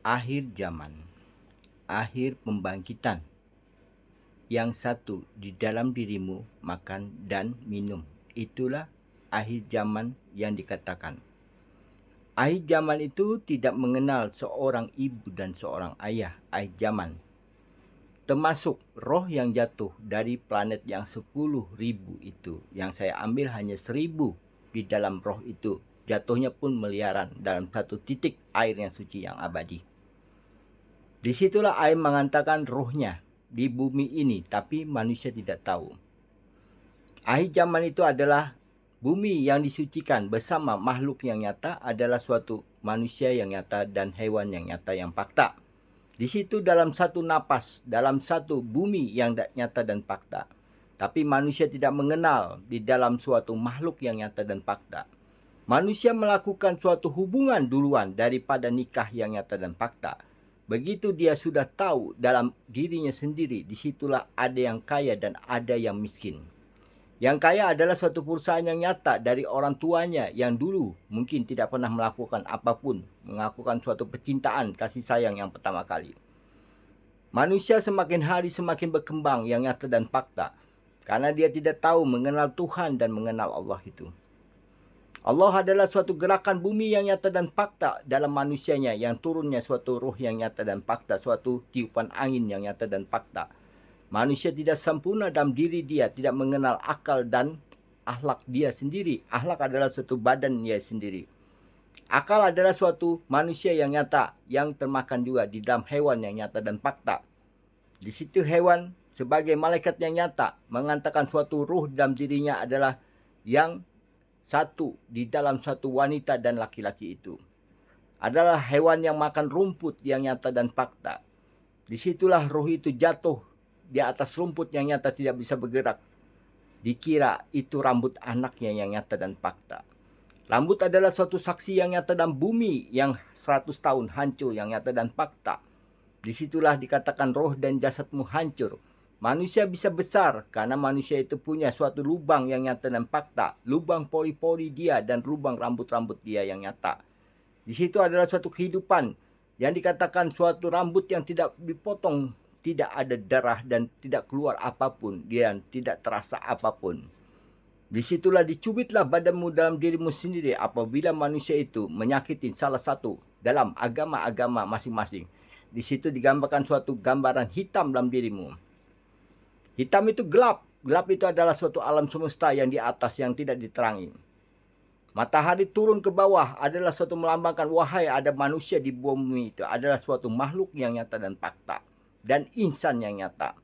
Akhir zaman, akhir pembangkitan. Yang satu di dalam dirimu makan dan minum. Itulah akhir zaman yang dikatakan. Akhir zaman itu tidak mengenal seorang ibu dan seorang ayah. Akhir zaman termasuk roh yang jatuh dari planet yang 10.000 itu. Yang saya ambil hanya 1.000 di dalam roh itu. Jatuhnya pun miliaran dalam satu titik air yang suci yang abadi. Disitulah air mengatakan rohnya di bumi ini, tapi manusia tidak tahu. Akhir zaman itu adalah bumi yang disucikan bersama makhluk yang nyata adalah suatu manusia yang nyata dan hewan yang nyata yang fakta. Di situ dalam satu napas, dalam satu bumi yang nyata dan fakta. Tapi manusia tidak mengenal di dalam suatu makhluk yang nyata dan fakta. Manusia melakukan suatu hubungan duluan daripada nikah yang nyata dan fakta. Begitu dia sudah tahu dalam dirinya sendiri, disitulah ada yang kaya dan ada yang miskin. Yang kaya adalah suatu perusahaan yang nyata dari orang tuanya yang dulu mungkin tidak pernah melakukan apapun, melakukan suatu percintaan, kasih sayang yang pertama kali. Manusia semakin hari semakin berkembang yang nyata dan fakta, karena dia tidak tahu mengenal Tuhan dan mengenal Allah itu. Allah adalah suatu gerakan bumi yang nyata dan fakta dalam manusianya, yang turunnya suatu ruh yang nyata dan fakta, suatu tiupan angin yang nyata dan fakta. Manusia tidak sempurna dalam diri dia, tidak mengenal akal dan akhlak dia sendiri. Akhlak adalah suatu badan dia sendiri. Akal adalah suatu manusia yang nyata, yang termakan juga di dalam hewan yang nyata dan fakta. Di situ hewan sebagai malaikat yang nyata mengatakan suatu ruh dalam dirinya adalah yang satu di dalam suatu wanita dan laki-laki itu. Adalah hewan yang makan rumput yang nyata dan fakta. Disitulah ruh itu jatuh di atas rumput yang nyata tidak bisa bergerak. Dikira itu rambut anaknya yang nyata dan fakta. Rambut adalah suatu saksi yang nyata dan bumi yang 100 tahun hancur yang nyata dan fakta. Disitulah dikatakan roh dan jasadmu hancur. Manusia bisa besar karena manusia itu punya suatu lubang yang nyata dan fakta. Lubang pori-pori dia dan lubang rambut-rambut dia yang nyata. Di situ adalah suatu kehidupan yang dikatakan suatu rambut yang tidak dipotong, tidak ada darah dan tidak keluar apapun, dan tidak terasa apapun. Disitulah dicubitlah badanmu dalam dirimu sendiri apabila manusia itu menyakiti salah satu dalam agama-agama masing-masing. Di situ digambarkan suatu gambaran hitam dalam dirimu. Hitam itu gelap. Gelap itu adalah suatu alam semesta yang di atas yang tidak diterangi. Matahari turun ke bawah adalah suatu melambangkan wahai ada manusia di bumi itu adalah suatu makhluk yang nyata dan fakta. Dan insan yang nyata.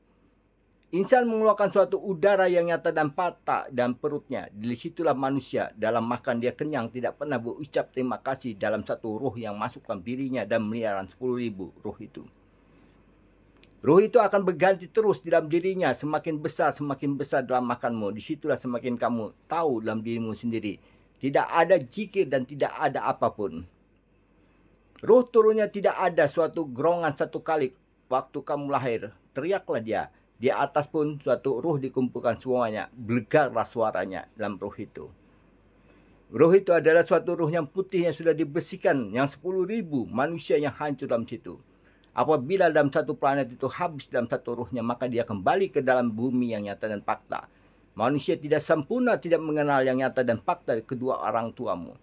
Insan mengeluarkan suatu udara yang nyata dan fakta dan perutnya. Di situlah manusia dalam makan dia kenyang tidak pernah berucap terima kasih dalam satu ruh yang masuk dalam dirinya dan miliaran 10.000 ruh itu. Ruh itu akan berganti terus di dalam dirinya semakin besar dalam makanmu. Disitulah semakin kamu tahu dalam dirimu sendiri. Tidak ada zikir dan tidak ada apapun. Ruh turunnya tidak ada suatu gerongan satu kali. Waktu kamu lahir, teriaklah dia. Di atas pun suatu ruh dikumpulkan semuanya. Blegarlah suaranya dalam ruh itu. Ruh itu adalah suatu ruh yang putih yang sudah dibersihkan. Yang 10.000 manusia yang hancur dalam situ. Apabila dalam satu planet itu habis dalam satu ruhnya, maka dia kembali ke dalam bumi yang nyata dan fakta. Manusia tidak sempurna, tidak mengenal yang nyata dan fakta kedua orang tuamu.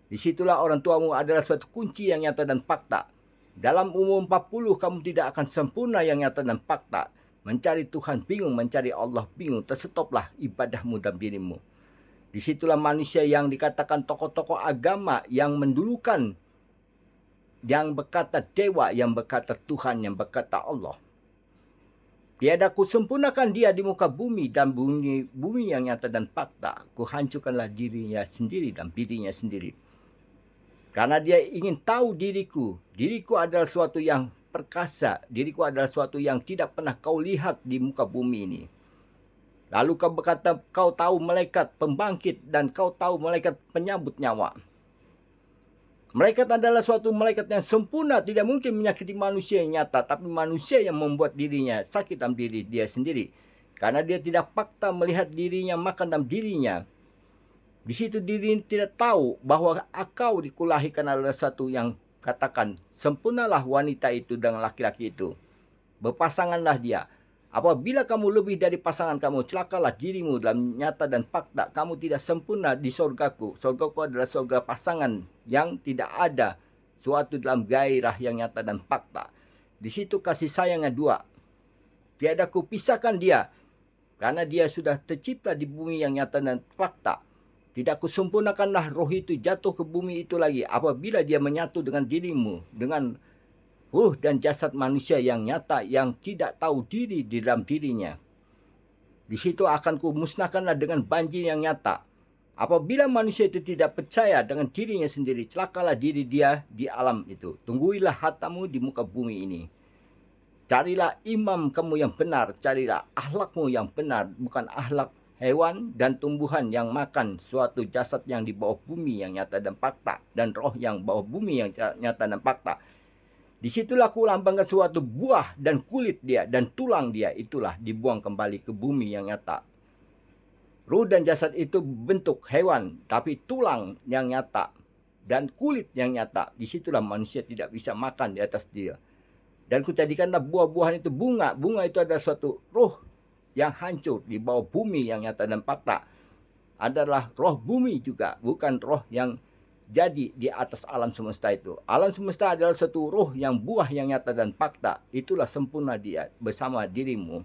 Disitulah orang tuamu adalah suatu kunci yang nyata dan fakta. Dalam umur 40 kamu tidak akan sempurna yang nyata dan fakta. Mencari Tuhan bingung, mencari Allah bingung. Terstoplah ibadahmu dalam dirimu. Disitulah manusia yang dikatakan tokoh-tokoh agama yang mendulukan. Yang berkata dewa, yang berkata Tuhan, yang berkata Allah. Tiada kusempurnakan dia di muka bumi dan bumi yang nyata dan fakta. Kuhancurkanlah dirinya sendiri dan dirinya sendiri. Karena dia ingin tahu diriku. Diriku adalah suatu yang perkasa. Diriku adalah suatu yang tidak pernah kau lihat di muka bumi ini. Lalu kau berkata kau tahu malaikat pembangkit dan kau tahu malaikat penyambut nyawa. Malaikat adalah suatu malaikat yang sempurna. Tidak mungkin menyakiti manusia yang nyata. Tapi manusia yang membuat dirinya sakit dalam diri dia sendiri. Karena dia tidak fakta melihat dirinya makan dalam dirinya. Di situ diri tidak tahu bahwa kau dikulahikan adalah satu yang katakan, sempurnalah wanita itu dengan laki-laki itu. Berpasanganlah dia. Apabila kamu lebih dari pasangan kamu, celakalah dirimu dalam nyata dan fakta. Kamu tidak sempurna di sorgaku. Sorgaku adalah sorga pasangan yang tidak ada suatu dalam gairah yang nyata dan fakta. Di situ kasih sayangnya dua. Tiada kupisahkan dia, karena dia sudah tercipta di bumi yang nyata dan fakta. Tidak kusempurnakanlah roh itu jatuh ke bumi itu lagi apabila dia menyatu dengan dirimu, dengan ruh dan jasad manusia yang nyata yang tidak tahu diri di dalam dirinya. Di situ akan kumusnahkanlah dengan banjir yang nyata. Apabila manusia itu tidak percaya dengan dirinya sendiri, celakalah diri dia di alam itu. Tungguilah hartamu di muka bumi ini. Carilah imam kamu yang benar, carilah akhlakmu yang benar, bukan akhlak hewan dan tumbuhan yang makan suatu jasad yang di bawah bumi yang nyata dan fakta, dan roh yang bawah bumi yang nyata dan fakta. Disitulah aku lambangkan suatu buah dan kulit dia dan tulang dia, itulah dibuang kembali ke bumi yang nyata. Ruh dan jasad itu bentuk hewan, tapi tulang yang nyata dan kulit yang nyata, disitulah manusia tidak bisa makan di atas dia. Dan kujadikanlah buah-buahan itu bunga. Bunga itu adalah suatu roh yang hancur di bawah bumi yang nyata dan fakta. Adalah roh bumi juga, bukan roh yang jadi di atas alam semesta itu. Alam semesta adalah suatu roh yang buah yang nyata dan fakta. Itulah sempurna dia bersama dirimu.